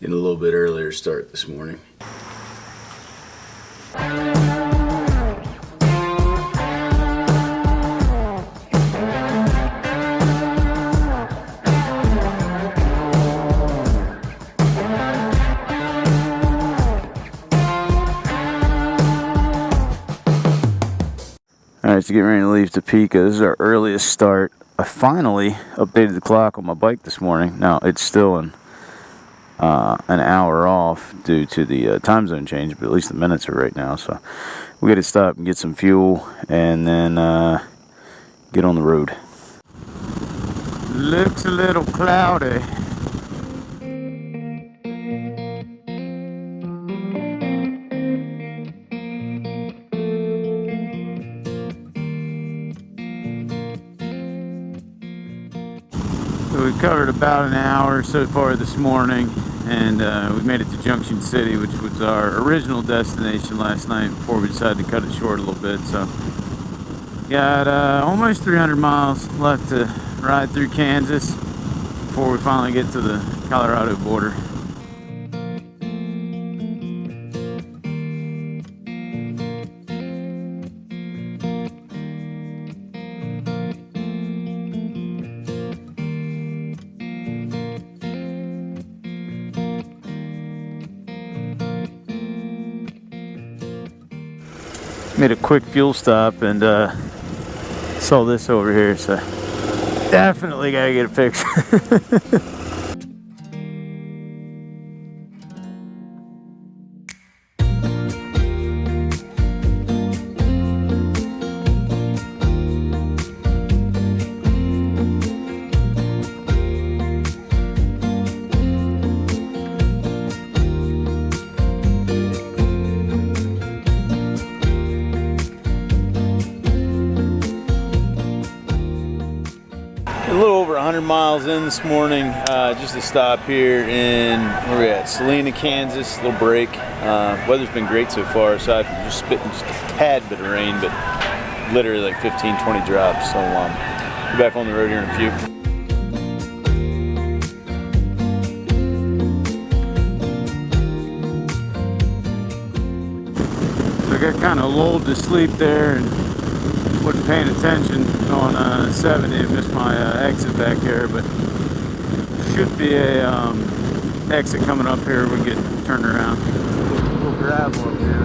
Getting a little bit earlier start this morning. Alright, so getting ready to leave Topeka. This is our earliest start. I finally updated the clock on my bike this morning. Now, it's still an hour off due to the time zone change, but at least the minutes are right now. So we got to stop and get some fuel and then get on the road. Looks a little cloudy. So we've covered about an hour so far this morning, and we made it to Junction City, which was our original destination last night before we decided to cut it short a little bit. So got almost 300 miles left to ride through Kansas before we finally get to the Colorado border. Made a quick fuel stop and saw this over here, so definitely gotta get a picture. A little over 100 miles in this morning, just to stop here in, where we at, Salina, Kansas. Little break. Weather's been great so far, aside from just spitting just a tad bit of rain, but literally like 15-20 drops. So we'll be back on the road here in a few. So I got kind of lulled to sleep there and wasn't paying attention on 70. Missed my exit back here, but should be a exit coming up here. We get turned around. A little gravel up here.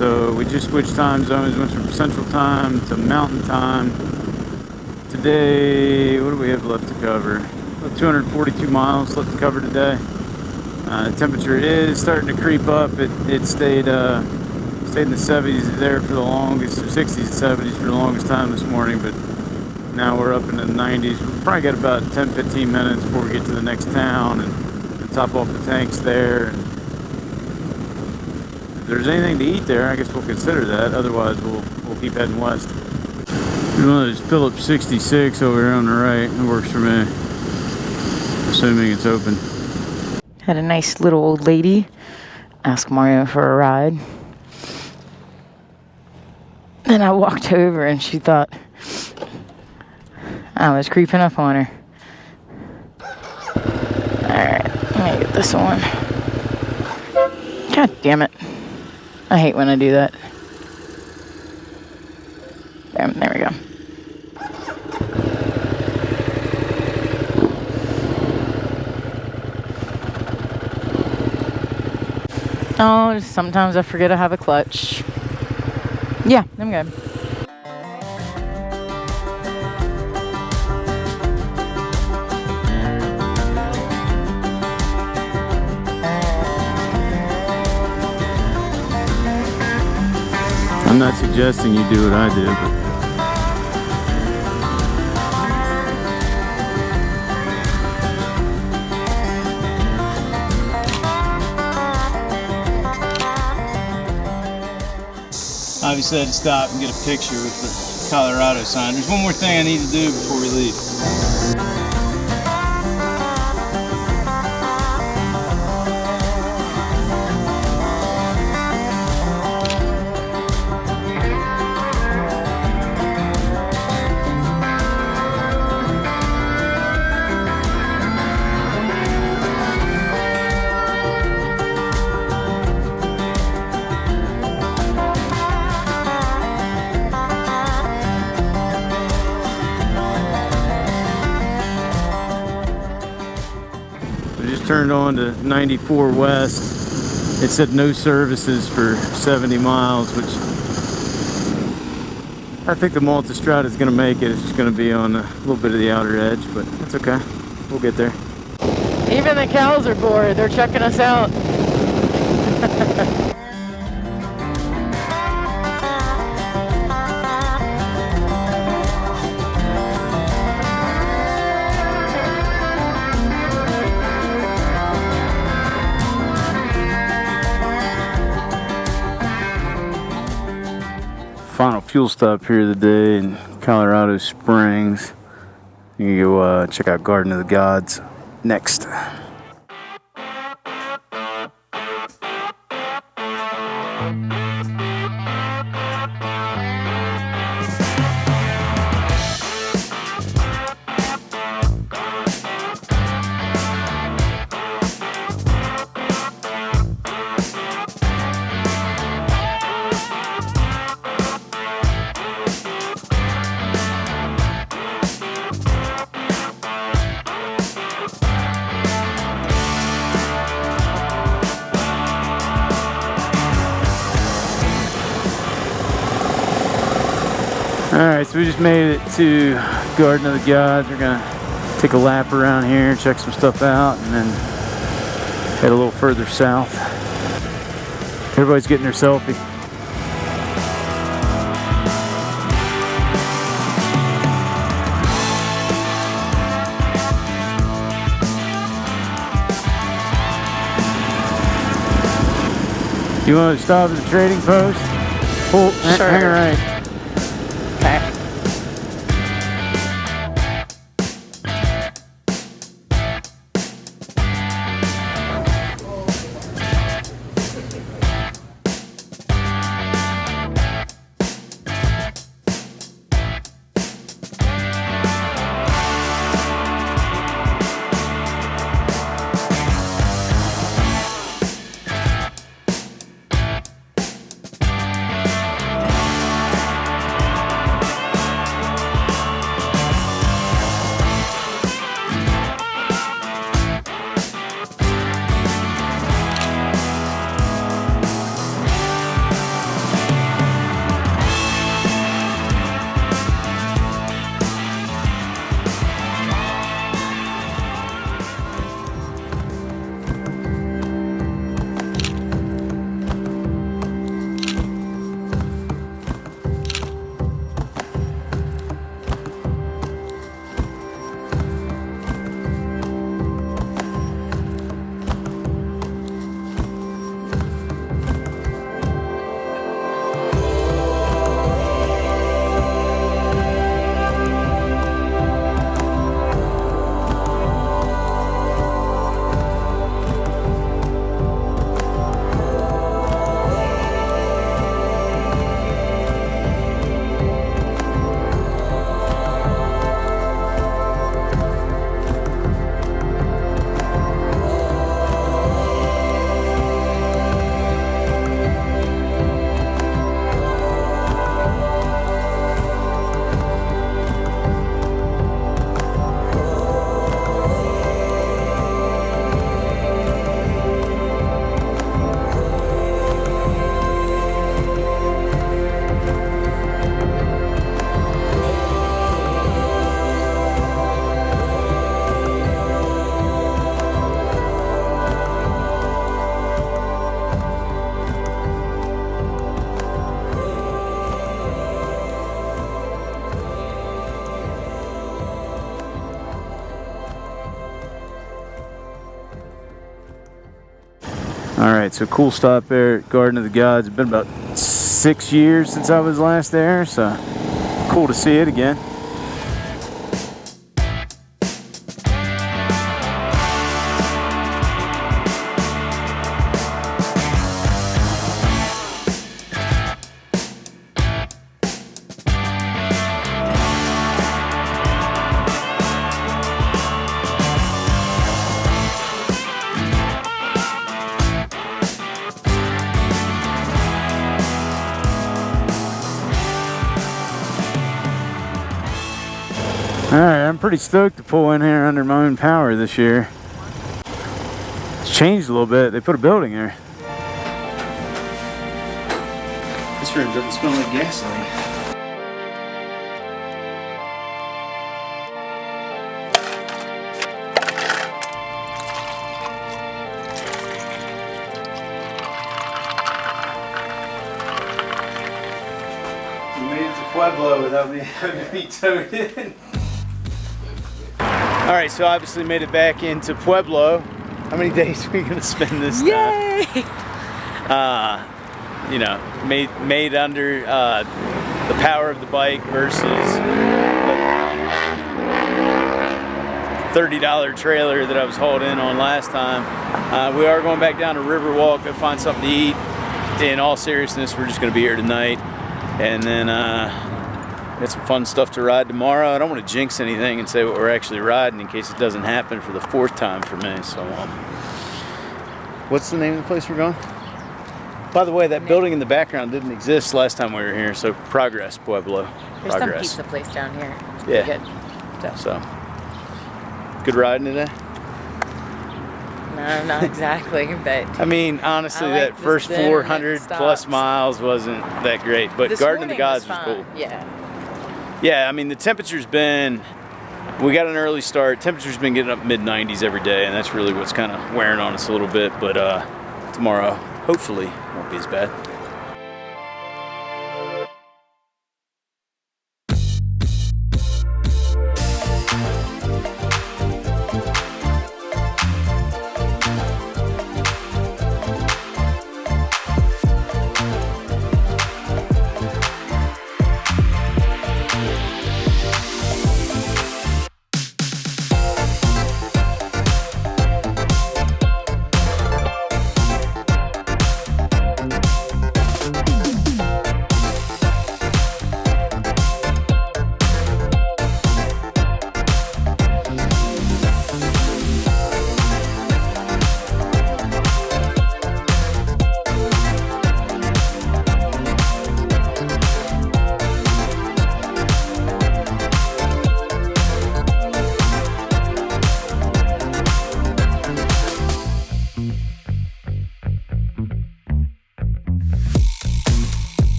So we just switched time zones, went from Central Time to Mountain Time. Today, what do we have left to cover? About 242 miles left to cover today. The temperature is starting to creep up. It stayed in the 70s there for the longest, 60s and 70s for the longest time this morning, but now we're up into the 90s. We'll probably got about 10-15 minutes before we get to the next town and top off the tanks there. And if there's anything to eat there, I guess we'll consider that. Otherwise, we'll keep heading west. There's one of those Phillips 66 over here on the right. It works for me, assuming it's open. Had a nice little old lady ask Mario for a ride. Then I walked over and she thought I was creeping up on her. Alright, let me get this one. God damn it. I hate when I do that. There we go. Oh, sometimes I forget I have a clutch. Yeah, I'm good. I'm not suggesting you do what I did, but obviously I had to stop and get a picture with the Colorado sign. There's one more thing I need to do before we leave. Turned on to 94 West. It said no services for 70 miles, which I think the Multistrada is going to make it. It's just going to be on a little bit of the outer edge, but that's okay. We'll get there. Even the cows are bored. They're checking us out. Final fuel stop here of the day in Colorado Springs. You can go check out Garden of the Gods next. Alright, so we just made it to Garden of the Gods. We're gonna take a lap around here, check some stuff out, and then head a little further south. Everybody's getting their selfie. You want to stop at the trading post? Pull, Sure. hang right. Okay. Alright, so cool stop there at Garden of the Gods. It's been about 6 years since I was last there, so cool to see it again. Alright, I'm pretty stoked to pull in here under my own power this year. It's changed a little bit. They put a building there. This room doesn't smell like gasoline. We made it to Pueblo without me having to be towed in. Alright, so obviously made it back into Pueblo. How many days are we gonna spend this time? Yay! You know, made under the power of the bike versus the $30 trailer that I was hauled in on last time. We are going back down to Riverwalk to find something to eat. In all seriousness, we're just gonna be here tonight. And then got some fun stuff to ride tomorrow. I don't want to jinx anything and say what we're actually riding in case it doesn't happen for the 4th time for me. So, what's the name of the place we're going? By the way, that building in the background didn't exist last time we were here. So, progress, Pueblo. There's Progress. some pizza place down here. It's Yeah. Good. So, good riding today. No, not exactly, but I mean, honestly, I like that first this bend 400 that plus stops. miles wasn't that great, but this Garden of the morning Gods was cool. fine. Yeah. Yeah, I mean, the temperature's been, we got an early start. Temperature's been getting up mid-90s every day, and that's really what's kind of wearing on us a little bit. But tomorrow, hopefully, won't be as bad.